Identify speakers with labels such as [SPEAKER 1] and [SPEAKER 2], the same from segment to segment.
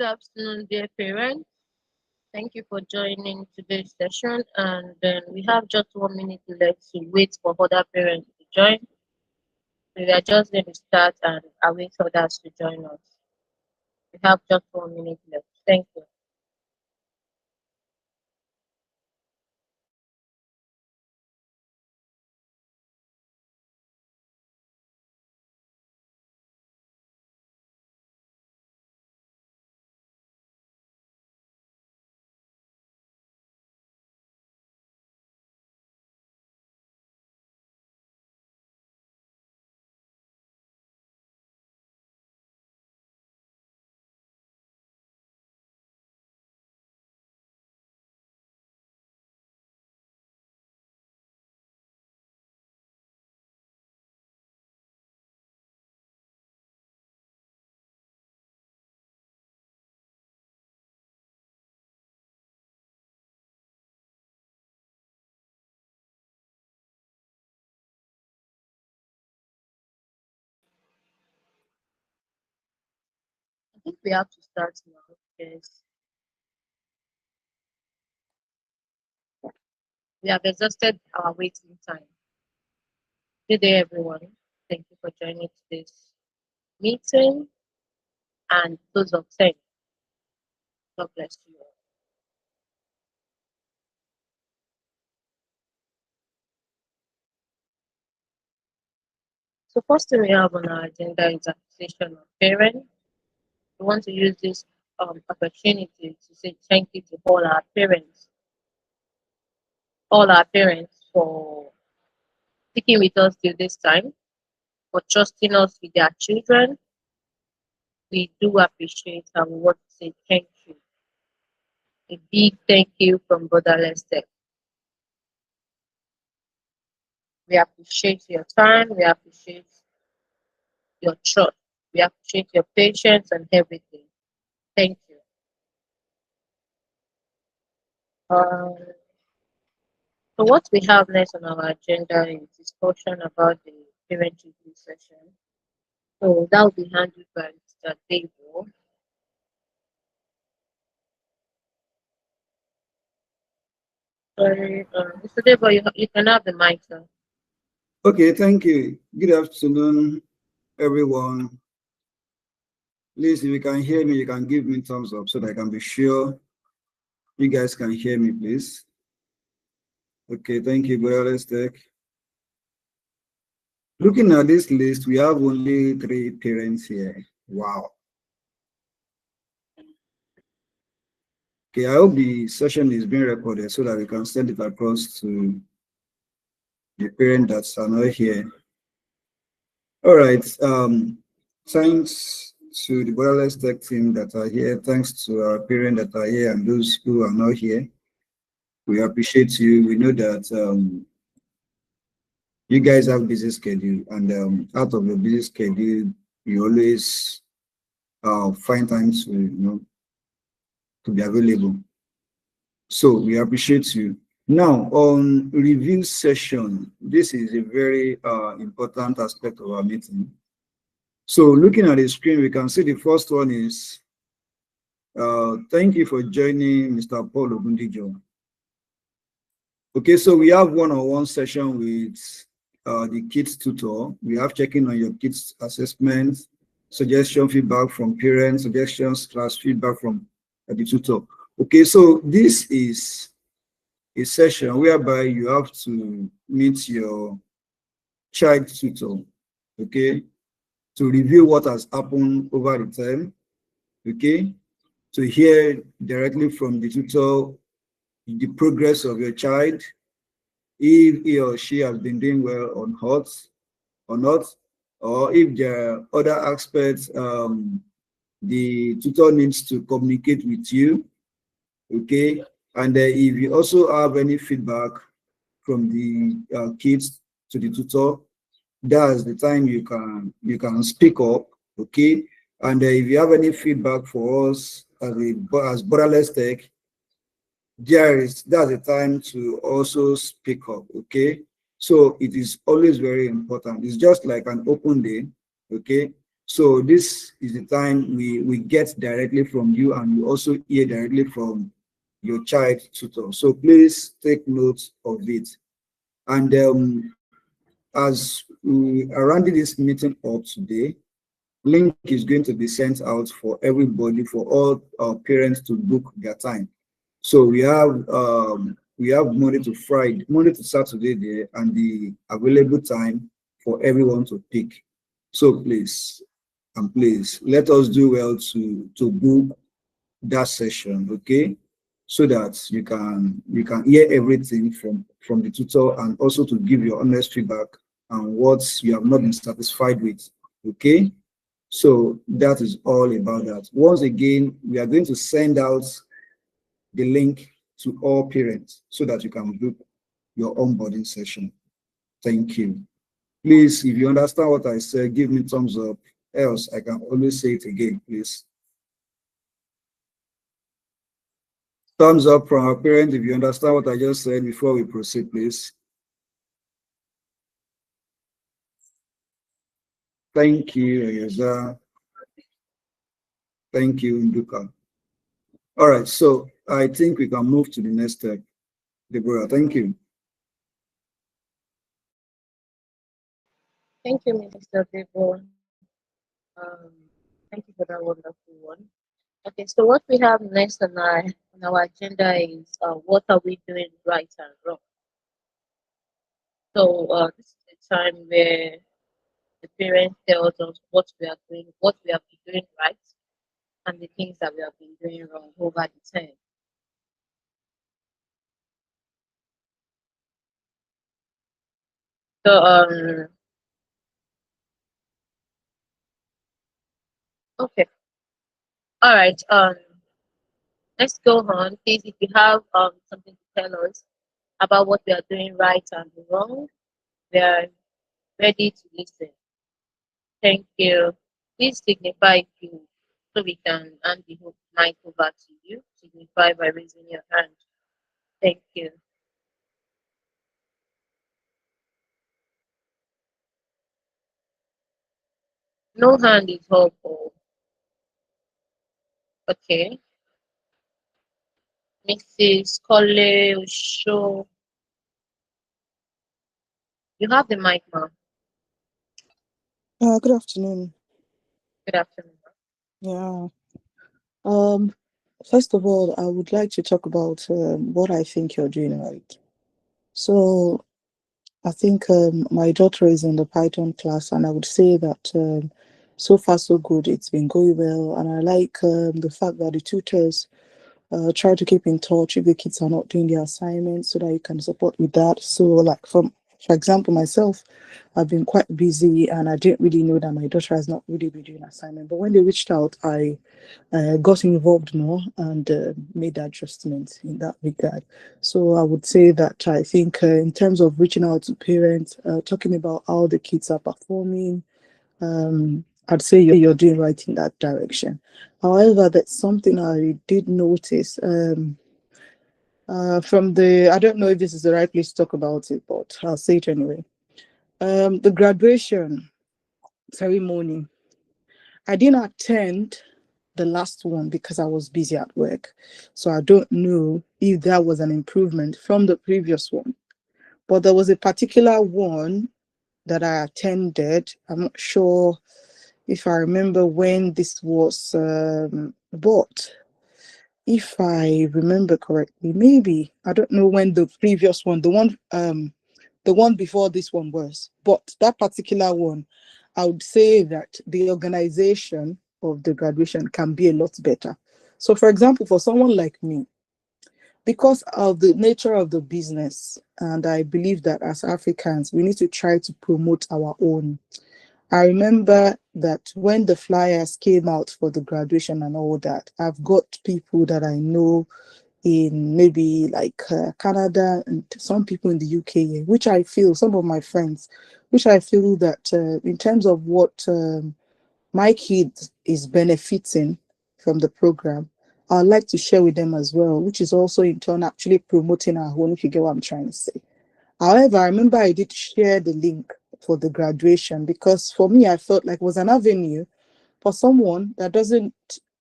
[SPEAKER 1] afternoon, dear parents. Thank you for joining today's session. And then we have just 1 minute left to wait for other parents to join. We are just going to start and await others to join us. We have just 1 minute left. Thank you. I think we have to start now because we have exhausted our waiting time. Good day, everyone. Thank you for joining today's meeting and close of 10. God bless you all. So first thing we have on our agenda is appreciation of parents. We want to use this opportunity to say thank you to all our parents for sticking with us till this time, for trusting us with their children. We do appreciate and we want to say thank you. A big thank you from BorderlessTek. We appreciate your time, we appreciate your trust, we appreciate your patience and everything. Thank you. Um, so what we have next on our agenda is discussion about the parent review session. So that will be handled by Mr. Davo. Sorry, Mr. Davo, you can have the mic, sir.
[SPEAKER 2] Okay, thank you. Good afternoon, everyone. Please, if you can hear me, you can give me thumbs up so that I can be sure you guys can hear me, please. Okay, thank you, BorderlessTek. Looking at this list, we have only 3 parents here. Wow. Okay, I hope the session is being recorded so that we can send it across to the parents that are not here. All right. Thanks to the BorderlessTek team that are here. Thanks to our parents that are here and those who are not here. We appreciate you. We know that you guys have busy schedule, and out of your busy schedule, you always find time to be available. So we appreciate you. Now, on review session, this is a very important aspect of our meeting. So looking at the screen, we can see the first one is thank you for joining Mr. Paul Ogundijo. Okay, so we have one-on-one session with the kids tutor. We have checking on your kids assessments, suggestion, feedback from parents, suggestions / feedback from the tutor. Okay, so this is a session whereby you have to meet your child tutor, okay, to review what has happened over the time, okay, to hear directly from the tutor the progress of your child, if he or she has been doing well or not, or if there are other aspects the tutor needs to communicate with you, okay, and if you also have any feedback from the kids to the tutor, that's the time you can speak up, okay, and if you have any feedback for us as BorderlessTek, that's the time to also speak up, okay. So it is always very important. It's just like an open day, okay. So this is the time we get directly from you, and we also hear directly from your child tutor. So please take note of it. And as we are rounding this meeting up today, link is going to be sent out for everybody, for all parents to book their time. So we have Monday to Saturday there, and the available time for everyone to pick. So please, and please let us do well to book that session, okay? So that you can hear everything from the tutor, and also to give your honest feedback on what you have not been satisfied with, okay? So that is all about that. Once again, we are going to send out the link to all parents so that you can book your onboarding session. Thank you. Please, if you understand what I said, give me thumbs up. Else, I can always say it again, please. Thumbs up from our parents if you understand what I just said before we proceed, please. Thank you, Ayeza. Thank you, Nduka. All right, so I think we can move to the next step. Deborah, thank you.
[SPEAKER 1] Thank you, Mr. Debo. Thank you for that wonderful one. Okay, so what we have next on our agenda is what are we doing right and wrong. So this is the time where the parents tells us what we are doing, what we have been doing right, and the things that we have been doing wrong over the time. So okay, all right. Let's go on. Please, if you have something to tell us about what we are doing right and wrong, we are ready to listen. Thank you. Please signify if you so we can hand the mic over to you. Signify by raising your hand. Thank you. No hand is up. Oh, okay. Mrs. Cole Osho, you have the mic now.
[SPEAKER 3] Good afternoon.
[SPEAKER 1] Good afternoon.
[SPEAKER 3] Yeah. Um, First of all, I would like to talk about what I think you're doing right. So, I think my daughter is in the Python class, and I would say that so far so good. It's been going well, and I like the fact that the tutors try to keep in touch if the kids are not doing their assignments, so that you can support with that. So, like for example, myself, I've been quite busy, and I didn't really know that my daughter has not really been doing assignment. But when they reached out, I got involved more and made adjustments in that regard. So I would say that I think in terms of reaching out to parents, talking about how the kids are performing, I'd say you're doing right in that direction. However, that's something I did notice from I don't know if this is the right place to talk about it, but I'll say it anyway. The graduation ceremony, I didn't attend the last one because I was busy at work. So I don't know if that was an improvement from the previous one. But there was a particular one that I attended. I'm not sure if I remember when this was bought. If I remember correctly, maybe I don't know when the previous one, the one before this one was, but that particular one, I would say that the organization of the graduation can be a lot better. So, for example, for someone like me, because of the nature of the business, and I believe that as Africans, we need to try to promote our own. I remember that when the flyers came out for the graduation and all that, I've got people that I know in maybe like Canada and some people in the UK, which I feel, some of my friends, which I feel that in terms of what my kid is benefiting from the program, I'd like to share with them as well, which is also in turn actually promoting our own, if you get what I'm trying to say. However, I remember I did share the link for the graduation because for me, I felt like it was an avenue for someone that doesn't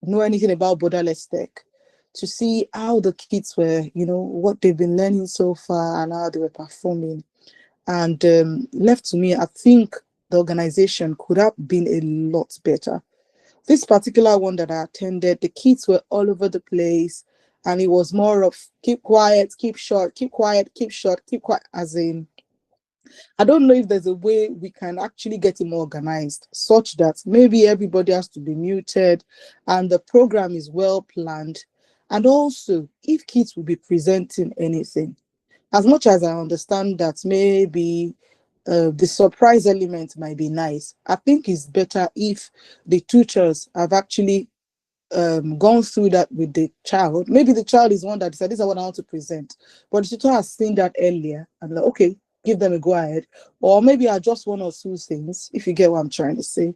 [SPEAKER 3] know anything about BorderlessTek to see how the kids were, what they've been learning so far and how they were performing. And left to me, I think the organization could have been a lot better. This particular one that I attended, the kids were all over the place, and it was more of keep quiet, keep short, keep quiet, keep short, keep quiet, as in I don't know if there's a way we can actually get it more organized such that maybe everybody has to be muted and the program is well planned. And also, if kids will be presenting anything, as much as I understand that maybe the surprise element might be nice, I think it's better if the tutors have actually gone through that with the child. Maybe the child is one that said, "This is what I want to present," but the tutor has seen that earlier and like, okay, give them a go ahead. Or maybe I just one or two things, if you get what I'm trying to say.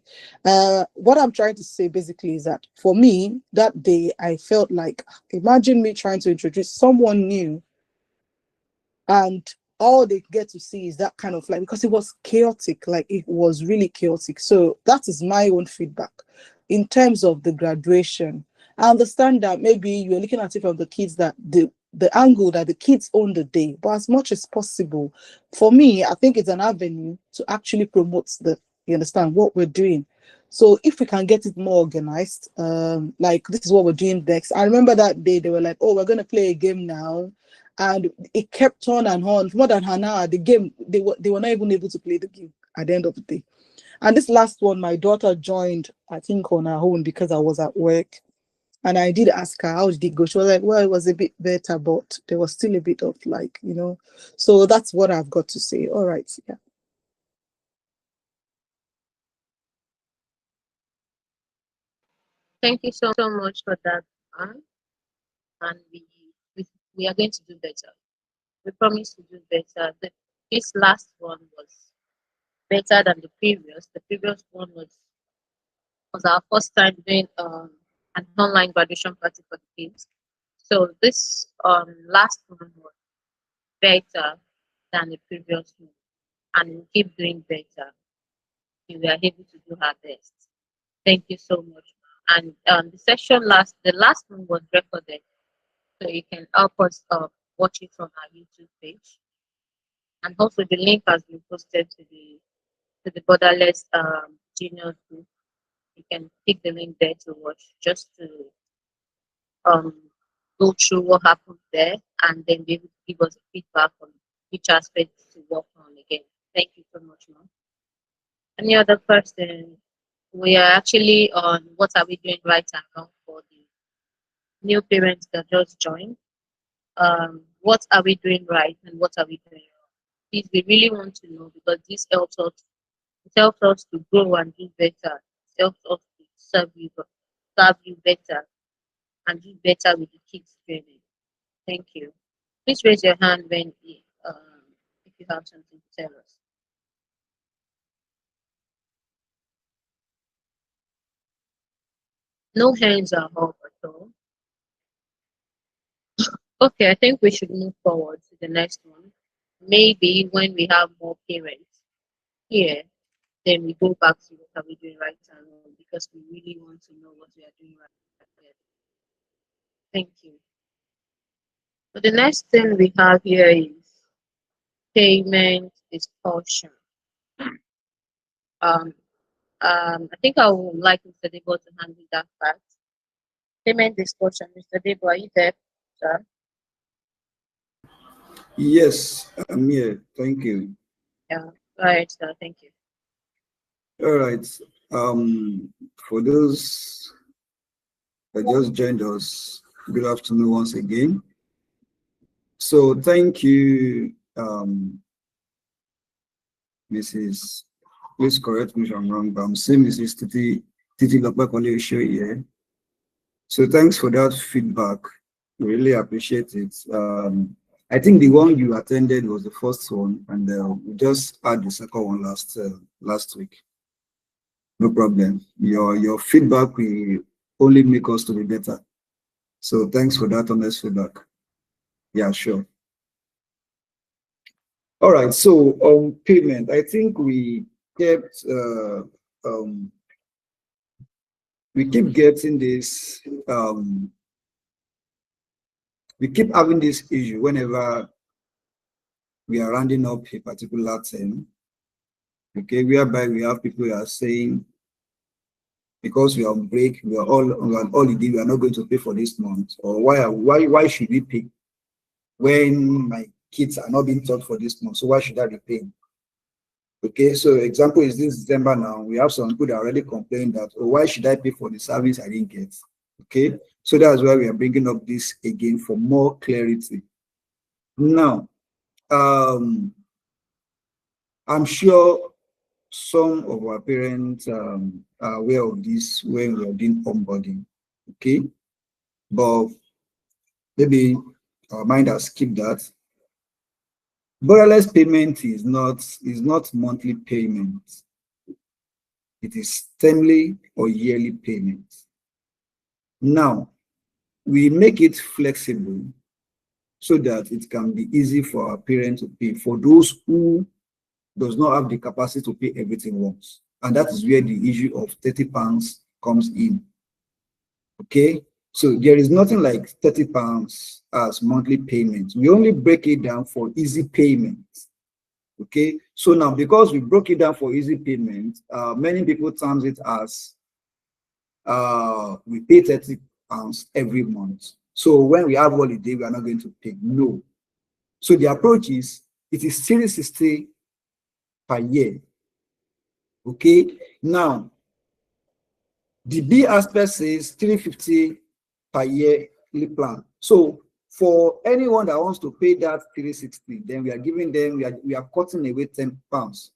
[SPEAKER 3] What I'm trying to say basically is that for me, that day, I felt like, imagine me trying to introduce someone new and all they get to see is that kind of like, because it was chaotic, like it was really chaotic. So that is my own feedback in terms of the graduation. I understand that maybe you're looking at it from the kids, that the angle that the kids own the day, but as much as possible, for me, I think it's an avenue to actually promote you understand what we're doing. So if we can get it more organized, like this is what we're doing next. I remember that day they were like, "Oh, we're gonna play a game now," and it kept on and on for more than an hour. The game, they were not even able to play the game at the end of the day. And this last one, my daughter joined, I think, on her own because I was at work. And I did ask her, how did it go? She was like, well, it was a bit better, but there was still a bit of like, So that's what I've got to say. All right. Yeah.
[SPEAKER 1] Thank you so much for that, Anne. And we, we are going to do better. We promise to do better. This last one was better than the previous. The previous one was our first time doing an online graduation party for the kids. So this last one was better than the previous one, and we'll keep doing better. We were able to do our best. Thank you so much. And the last one was recorded, so you can help us watch it from our YouTube page. And also the link has been posted to the Borderless Junior group. You can click the link there to watch, just to um go through what happened there, and then be able to give us a feedback on which aspect to work on again. Thank you so much, ma'am. Any other question? We are actually on what are we doing right and wrong for the new parents that just joined. What are we doing right and what are we doing wrong? Please, we really want to know, because this helps us. It helps us to grow and do better. It helps us to serve you better, and do better with the kids training. Thank you. Please raise your hand if you have something to tell us. No hands are up at all. Okay, I think we should move forward to the next one. Maybe when we have more parents here, then we go back to what are we doing right and wrong, because we really want to know what we are doing right here. Thank you. So the next thing we have here is payment discussion. Um, I think I would like Mr. Debo to handle that part. Payment discussion. Mr. Debo, are you there, sir?
[SPEAKER 2] Yes, I'm here. Thank you.
[SPEAKER 1] Yeah. All right, sir. Thank you.
[SPEAKER 2] All right. For those that just joined us, good afternoon once again. So thank you, Mrs. Please correct me if I'm wrong, but I'm saying Mrs. Titi Lokbakole show here. So thanks for that feedback. We really appreciate it. I think the one you attended was the first one, and we just had the second one last week. No problem. Your feedback will only make us to be better. So thanks for that honest feedback. Yeah, sure. All right. So payment, I think we kept we keep getting this, we keep having this issue whenever we are rounding up a particular term, okay, whereby we have people who are saying, because we are on break, we are all on holiday, we are not going to pay for this month, or why should we pay when my kids are not being taught for this month? So why should I be paying? Okay, so example is this December now, we have some people that already complained that, oh, why should I pay for the service I didn't get? Okay, so that's why we are bringing up this again for more clarity. Now, I'm sure some of our parents are aware of this when we are doing onboarding, okay? But maybe our mind has skipped that. Borderless payment is not monthly payment. It is termly or yearly payment. Now, we make it flexible so that it can be easy for our parents to pay, for those who does not have the capacity to pay everything once. And that is where the issue of £30 comes in. Okay, so there is nothing like £30 as monthly payment. We only break it down for easy payment. Okay, so now because we broke it down for easy payment, many people terms it as we pay £30 every month. So when we have holiday, we are not going to pay. No. So the approach is, it is 360 per year. Okay, now the B aspect says 350 per year plan. So for anyone that wants to pay that 360, then we are giving them, we are cutting away £10.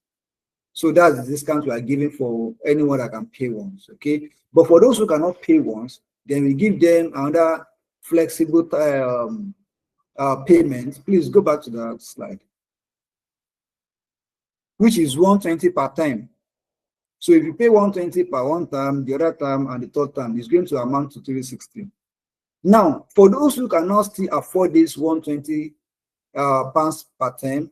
[SPEAKER 2] So that's the discount we are giving for anyone that can pay once. Okay, but for those who cannot pay once, then we give them another flexible payment. Please go back to that slide, which is 120 per time. So if you pay 120 per one term, the other term, and the third term, is going to amount to 360. Now, for those who cannot still afford this 120 pounds per term,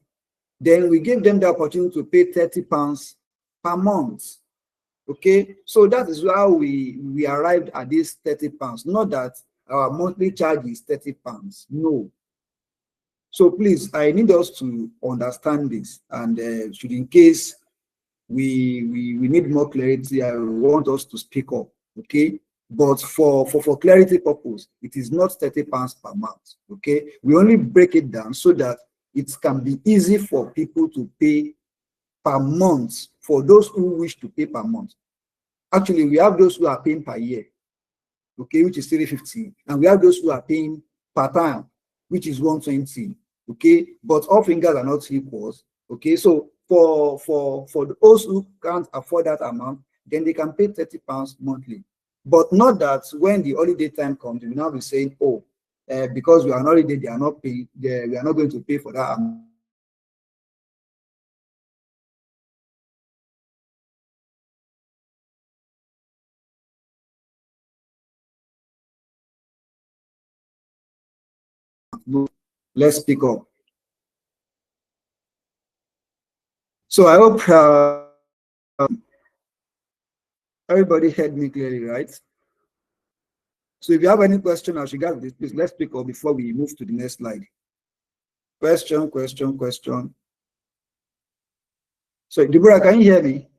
[SPEAKER 2] then we give them the opportunity to pay £30 per month. Okay, so that is how we arrived at this £30. Not that our monthly charge is £30. No. So please, I need us to understand this, and should in case we need more clarity, I want us to speak up. Okay, but for clarity purpose, it is not £30 per month. Okay, we only break it down so that it can be easy for people to pay per month, for those who wish to pay per month. Actually, we have those who are paying per year, okay, which is 350, and we have those who are paying per time, which is 120. Okay, but all fingers are not equal. Okay, so for those who can't afford that amount, then they can pay £30 monthly. But not that when the holiday time comes, we now be saying, oh, because we are on holiday, they are not paying, we are not going to pay for that amount. No, let's pick up. So I hope everybody heard me clearly, right? So if you have any question as regards this, please let's pick up before we move to the next slide. Question. So Deborah, can you hear me?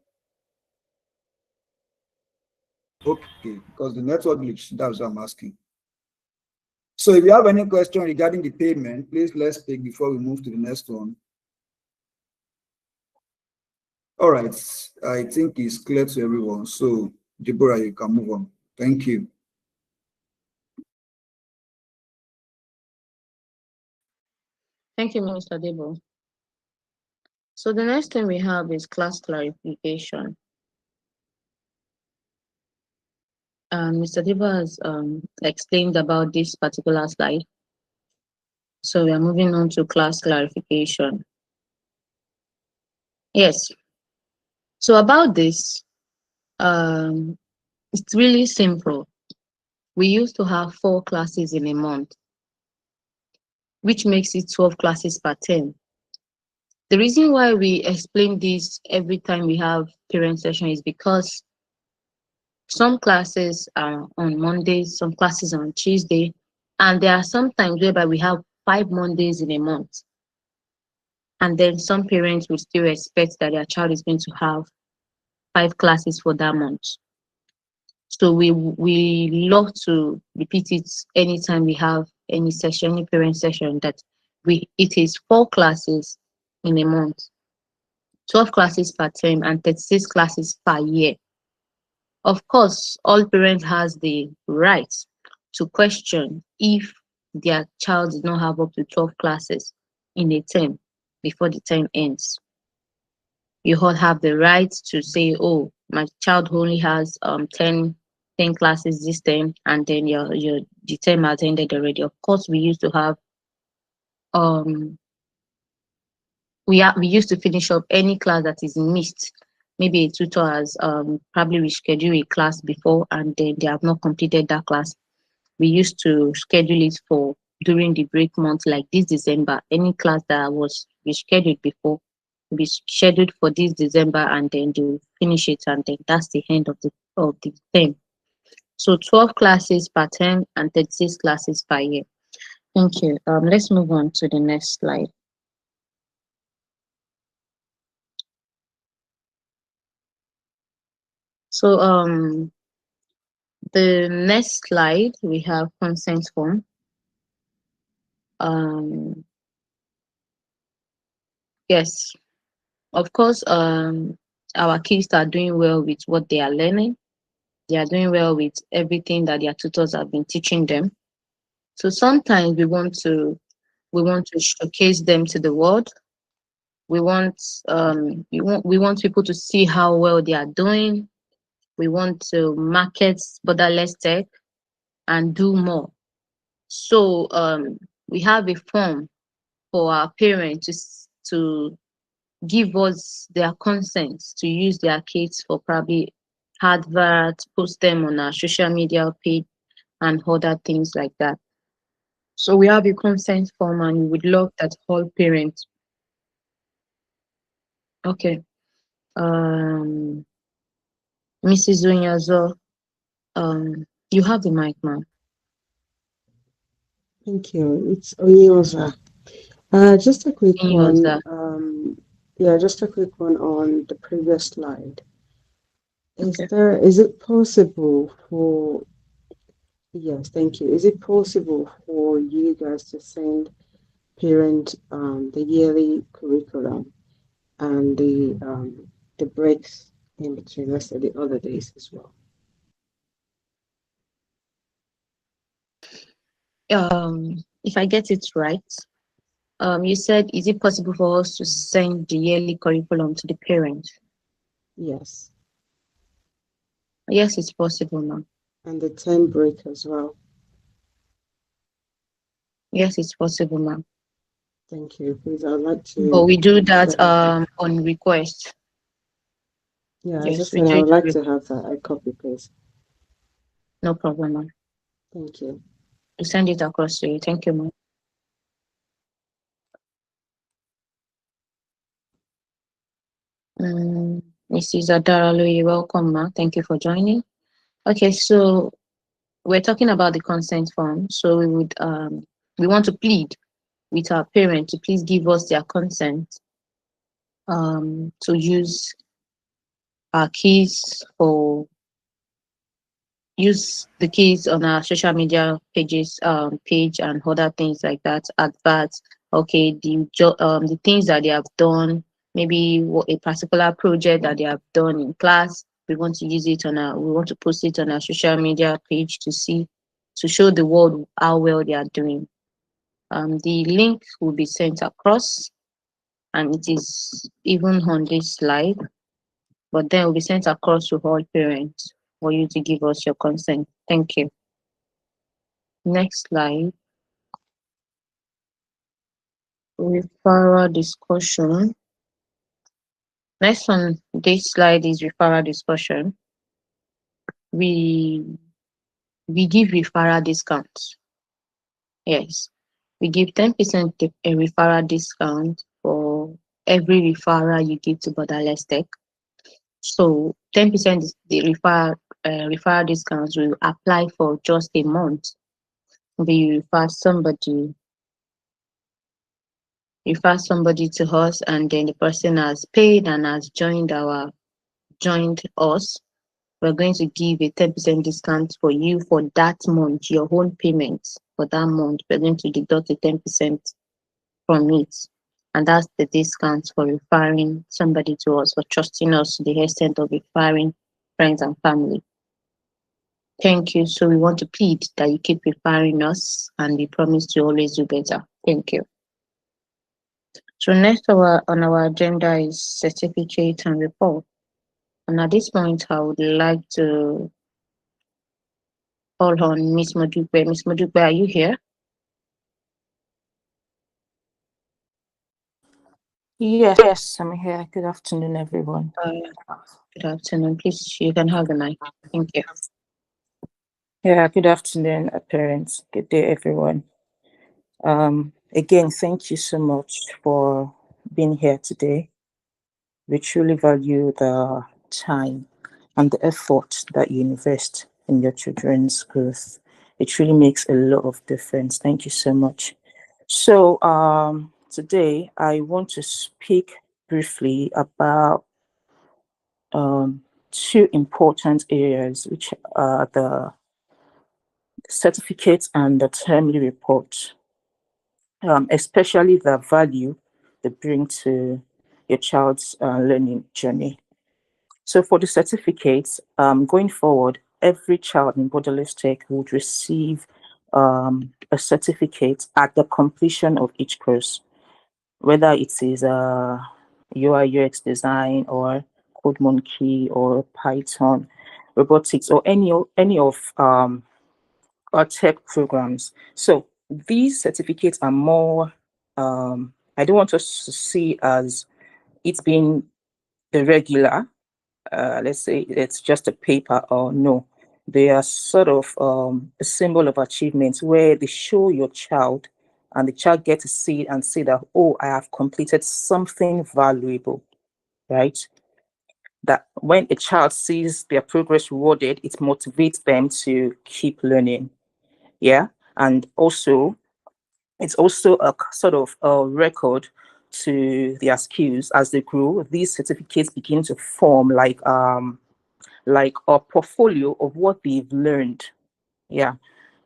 [SPEAKER 2] Okay, because the network glitch, that's what I'm asking. So if you have any question regarding the payment, please let's speak before we move to the next one. All right, I think it's clear to everyone. So Deborah, you can move on. Thank you.
[SPEAKER 1] Thank you, Mr. Debo. So the next thing we have is class clarification. Mr. Debo has explained about this particular slide. So we are moving on to class clarification. Yes. So about this, it's really simple. We used to have 4 classes in a month, which makes it 12 classes per term. The reason why we explain this every time we have parent session is because Some classes are on Mondays, some classes are on Tuesday, and there are some times whereby we have 5 Mondays in a month. And then some parents will still expect that their child is going to have 5 classes for that month. So we love to repeat it anytime we have any session, any parent session, that it is 4 classes in a month, 12 classes per term, and 36 classes per year. Of course, all parents has the right to question if their child did not have up to 12 classes in a term before the term ends. You all have the right to say, oh, my child only has 10 classes this term, and then your the term has ended already. Of course, we used to have um we used to finish up any class that is missed. Maybe a tutor has probably rescheduled a class before, and then they have not completed that class. We used to schedule it for during the break month, like this December. Any class that was rescheduled before will be scheduled for this December, and then they finish it, and then that's the end of the term. So 12 classes per term and 36 classes per year. Thank you. Let's move on to the next slide. So the next slide we have consent form. Um, yes, of course. Our kids are doing well with what they are learning. They are doing well with everything that their tutors have been teaching them. So sometimes we want to showcase them to the world. We want people to see how well they are doing. We want to market BorderlessTek and do more. So we have a form for our parents to give us their consent to use their kids for probably adverts, post them on our social media page, and other things like that. So we have a consent form, and we would love that all parents. Okay. Um, Mrs. Onyazo, you have the mic, ma'am.
[SPEAKER 4] Thank you. It's Onyoza. Just a quick one.
[SPEAKER 1] Onyaza.
[SPEAKER 4] Yeah, just a quick one on the previous slide.
[SPEAKER 1] Okay.
[SPEAKER 4] Is it possible for, yes, thank you. Is it possible for you guys to send parent the yearly curriculum and the breaks in between, let's say the other days as well?
[SPEAKER 1] If I get it right, you said, is it possible for us to send the yearly curriculum to the parents?
[SPEAKER 4] Yes,
[SPEAKER 1] Yes, it's possible, ma'am.
[SPEAKER 4] and the 10 break as well.
[SPEAKER 1] Yes, it's possible, ma'am.
[SPEAKER 4] Thank you. Please, I'd like
[SPEAKER 1] But
[SPEAKER 4] to
[SPEAKER 1] we do that
[SPEAKER 4] set up.
[SPEAKER 1] on request.
[SPEAKER 4] Yeah, I
[SPEAKER 1] Yes,
[SPEAKER 4] just
[SPEAKER 1] we
[SPEAKER 4] said I
[SPEAKER 1] do
[SPEAKER 4] would
[SPEAKER 1] it.
[SPEAKER 4] like to have that. I copy, please.
[SPEAKER 1] No problem, ma'am.
[SPEAKER 4] Thank you.
[SPEAKER 1] We send it across to you. Thank you, ma'am. Mrs. Adaralo, welcome, ma. Thank you for joining. Okay, so we're talking about the consent form. So we want to plead with our parents to please give us their consent to use our keys for use the keys on our social media pages, page, and other things like that, adverts. Okay, the things that they have done, maybe a particular project that they have done in class, we want to use it on we want to post it on our social media page to show the world how well they are doing. The link will be sent across, and it is even on this slide, but then will be sent across to all parents for you to give us your consent. Thank you. Next slide. Referral discussion. Next on this slide is referral discussion. We give referral discounts. Yes, we give 10% a referral discount for every referral you give to BorderlessTek. So 10% is the referral discounts will apply for just a month. We refer somebody to us, and then the person has paid and has joined us. We're going to give a 10% discount for you for that month, your own payments for that month. We're going to deduct a 10% from it. And that's the discount for referring somebody to us, for trusting us to the extent of referring friends and family. Thank you. So we want to plead that you keep referring us, and we promise to always do better. Thank you. So next on our agenda is certificate and report. And at this point, I would like to call on Miss Modupe. Miss Modupe, are you here?
[SPEAKER 5] Yes, I'm here. Good afternoon, everyone.
[SPEAKER 1] Good afternoon. Please, you can have the mic. Thank you.
[SPEAKER 5] Yeah, good afternoon, parents. Good day, everyone. Again, thank you so much for being here today. We truly value the time and the effort that you invest in your children's growth. It really makes a lot of difference. Thank you so much. So, today I want to speak briefly about two important areas, which are the certificates and the termly report, especially the value they bring to your child's learning journey. So for the certificates, going forward, every child in BorderlessTek would receive a certificate at the completion of each course, whether it is UI UX design or Code Monkey or Python, robotics, or any of our tech programs. So these certificates are more, I don't want us to see as it's being the regular, let's say it's just a paper, or no. They are sort of a symbol of achievement where they show your child, and the child gets to see it and say that, oh, I have completed something valuable, right? That when a child sees their progress rewarded, it motivates them to keep learning. Yeah. And also, it's also a sort of a record to their skills as they grow. These certificates begin to form like a portfolio of what they've learned. Yeah.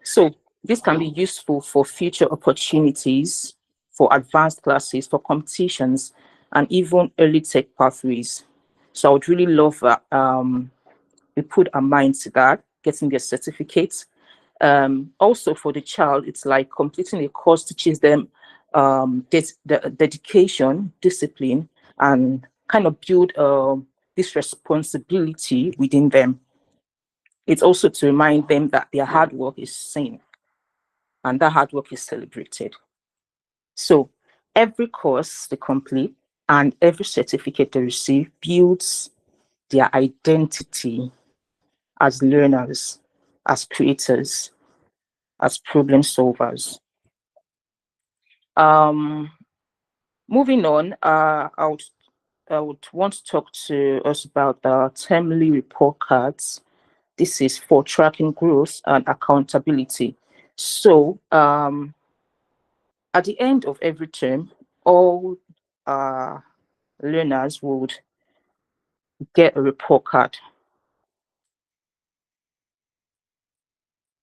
[SPEAKER 5] So this can be useful for future opportunities, for advanced classes, for competitions, and even early tech pathways. So I would really love that we put our minds to that, getting their certificates. Also for the child, it's like completing a course teaches them the dedication, discipline, and kind of build this responsibility within them. It's also to remind them that their hard work is seen and that hard work is celebrated. So every course they complete and every certificate they receive builds their identity as learners, as creators, as problem solvers. Moving on, I would want to talk to us about the termly report cards. This is for tracking growth and accountability. So at the end of every term, all learners would get a report card.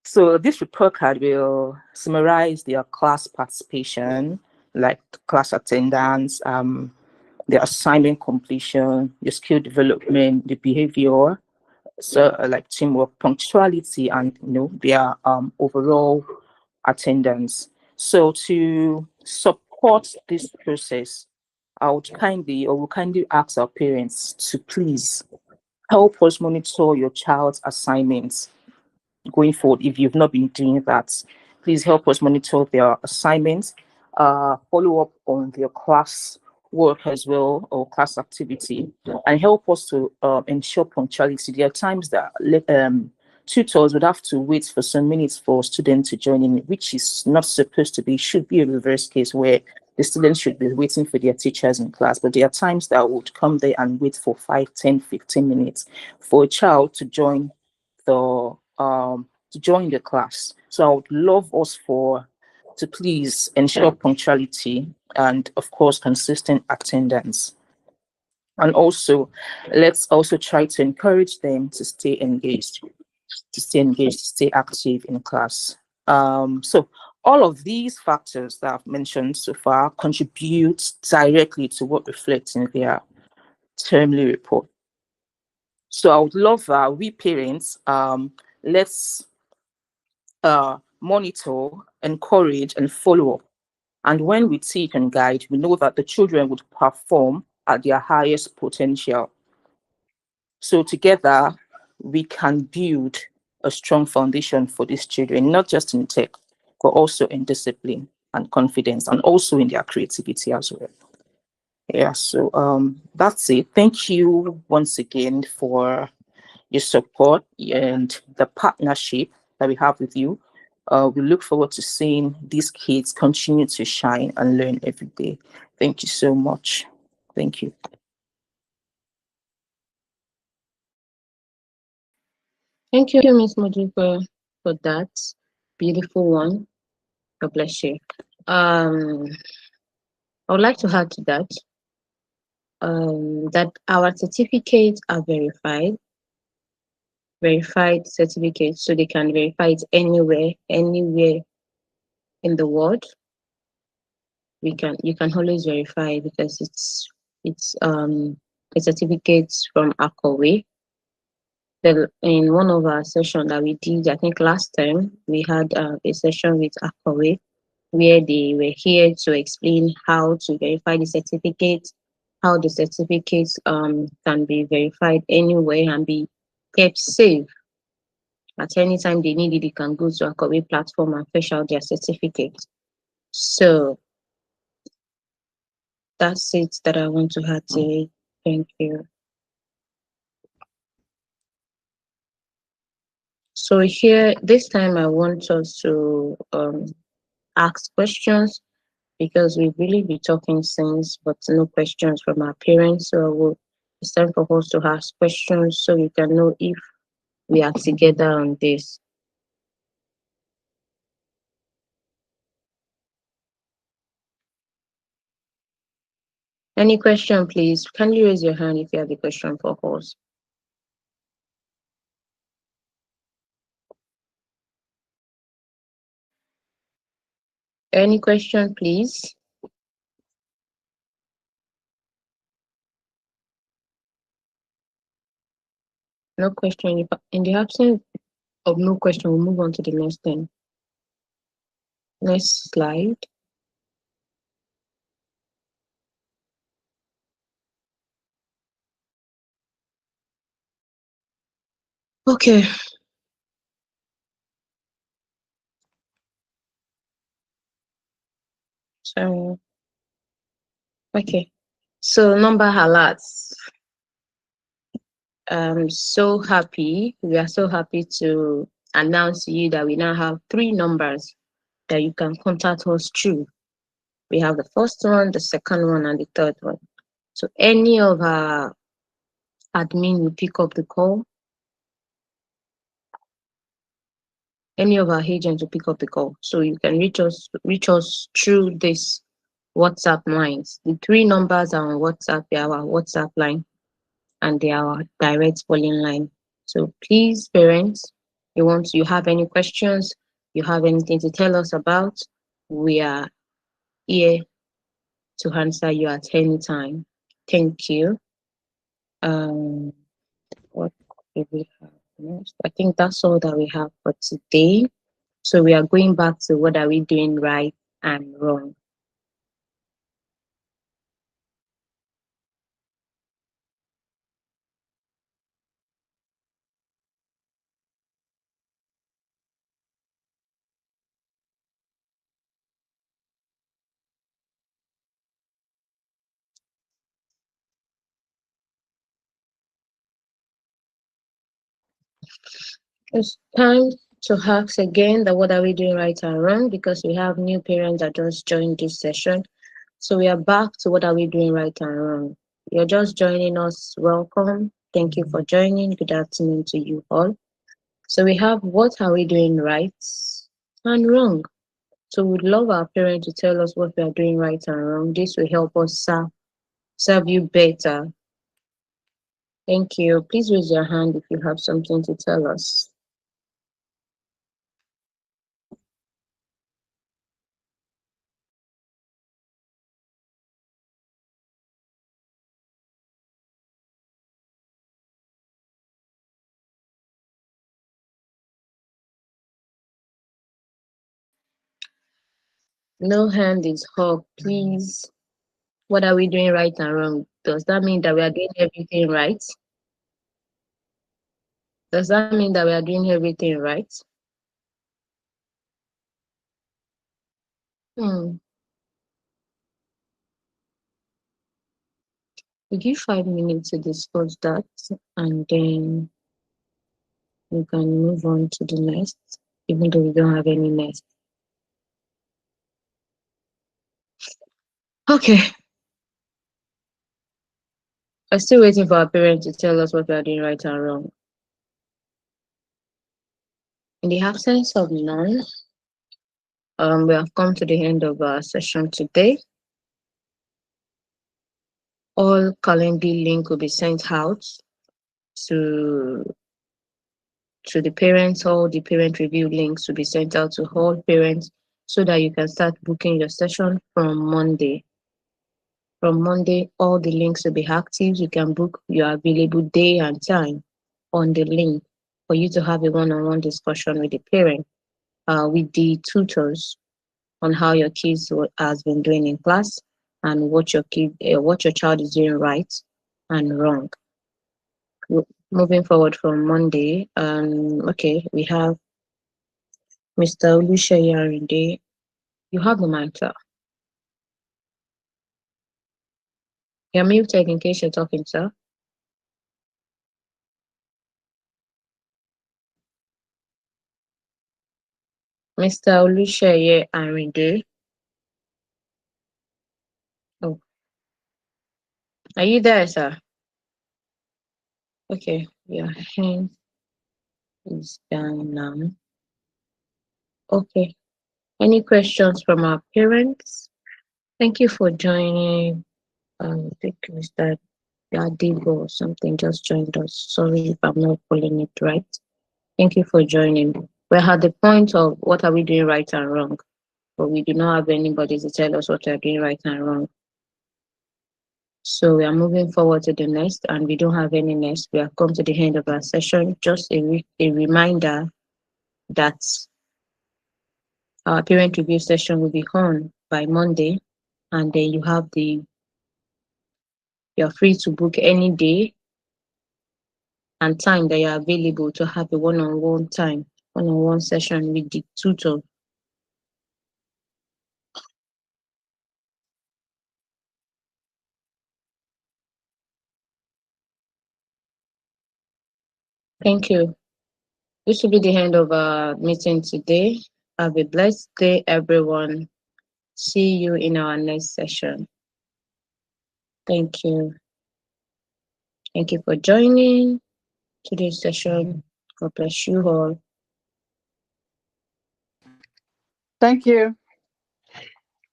[SPEAKER 5] So this report card will summarize their class participation, like class attendance, the assignment completion, the skill development, the behavior, so like teamwork, punctuality, and their overall attendance. So to support this process, I would kindly ask our parents to please help us monitor your child's assignments going forward. If you've not been doing that, please help us monitor their assignments, follow up on their class work as well, or class activity, and help us to ensure punctuality. There are times that tutors would have to wait for some minutes for students to join in, which is not supposed to be. It should be a reverse case where the students should be waiting for their teachers in class, but there are times that would come there and wait for 5, 10, 15 minutes for a child to join to join the class. So I would love us to please ensure punctuality and of course consistent attendance. And also, let's also try to encourage them to stay engaged, to stay active in class. So all of these factors that I've mentioned so far contribute directly to what reflects in their termly report. So I would love we parents, let's monitor, encourage, and follow up. And when we teach and guide, we know that the children would perform at their highest potential. So together, we can build a strong foundation for these children, not just in tech, but also in discipline and confidence, and also in their creativity as well. Yeah, so that's it. Thank you once again for your support and the partnership that we have with you. We look forward to seeing these kids continue to shine and learn every day. Thank you so much. Thank you.
[SPEAKER 1] Thank you, Ms. Moji, for that beautiful one. God bless you. I would like to add to that that our certificates are verified certificates, so they can verify it anywhere in the world. You can always verify because it's a certificate from Akọ̀wé. In one of our sessions that we did, I think last time, we had a session with Akọ̀wé where they were here to explain how to verify the certificate, how the certificates can be verified anywhere and be kept safe. At any time they need it, they can go to Akọ̀wé platform and fetch out their certificate. So that's it that I want to add today. Thank you. So here, this time I want us to ask questions because we've really been talking since, but no questions from our parents. So it's time for us to ask questions so we can know if we are together on this. Any question, please? Can you raise your hand if you have a question for us? Any question, please? No question. In the absence of no question, we'll move on to the next thing. Next slide. Okay. So, okay. So number alerts. I'm so happy. We are so happy to announce to you that we now have 3 numbers that you can contact us through. We have the first one, the second one, and the third one. So any of our admin will pick up the call. Any of our agents will pick up the call. So you can reach us through this WhatsApp lines. The 3 numbers are on WhatsApp. They are our WhatsApp line and they are our direct calling line. So please, parents, you have any questions, you have anything to tell us about, we are here to answer you at any time. Thank you. What do we have next? I think that's all that we have for today. So we are going back to what are we doing right and wrong. It's time to ask again that what are we doing right and wrong, because we have new parents that just joined this session. So we are back to what are we doing right and wrong. You're just joining us. Welcome. Thank you for joining. Good afternoon to you all. So we have what are we doing right and wrong. So we'd love our parents to tell us what we are doing right and wrong. This will help us serve you better. Thank you. Please raise your hand if you have something to tell us. No hand is up, please. What are we doing right and wrong? Does that mean that we are doing everything right? Does that mean that we are doing everything right? Hmm. We give 5 minutes to discuss that, and then we can move on to the next, even though we don't have any next. Okay. We're still waiting for our parents to tell us what we are doing right and wrong. In the absence of none, we have come to the end of our session today. All calendar link will be sent out to the parents. All the parent review links will be sent out to all parents so that you can start booking your session from Monday. From Monday, all the links will be active. You can book your available day and time on the link for you to have a one-on-one discussion with the parent, with the tutors on how your kids has been doing in class and what your child is doing right and wrong. Moving forward from Monday, okay, we have Mr. Oluseyi Arinde. You have the mic, sir. You're muted in case you're talking, sir. Mr. Oluseyi Arinde. Oh, are you there, sir? Okay, your hand is down now. Okay. Any questions from our parents? Thank you for joining. I think Mr. Yadigo or something just joined us. Sorry if I'm not pulling it right. Thank you for joining. We're at the point of what are we doing right and wrong, but we do not have anybody to tell us what we're doing right and wrong. So we are moving forward to the next, and we don't have any next. We have come to the end of our session. Just a reminder that our parent review session will be on by Monday, and then you're free to book any day and time that you're available to have a one-on-one session with the tutor. Thank you. This will be the end of our meeting today. Have a blessed day, everyone. See you in our next session. Thank you. Thank you for joining today's session. God bless you all.
[SPEAKER 3] Thank you.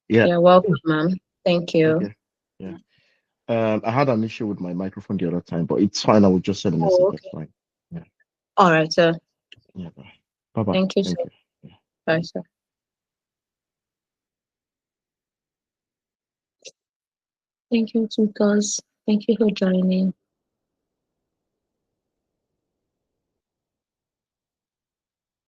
[SPEAKER 6] Yeah.
[SPEAKER 1] You're welcome, ma'am. Thank you.
[SPEAKER 6] Okay. Yeah. I had an issue with my microphone the other time, but it's fine. I will just send a message.
[SPEAKER 1] Oh,
[SPEAKER 6] That's
[SPEAKER 1] okay.
[SPEAKER 6] fine. Yeah.
[SPEAKER 1] All right, sir.
[SPEAKER 6] Yeah. Bye. Bye.
[SPEAKER 1] Thank you,
[SPEAKER 6] Thank
[SPEAKER 1] sir.
[SPEAKER 6] you. Yeah.
[SPEAKER 1] Bye, sir. Thank you, tutors. Thank you for joining.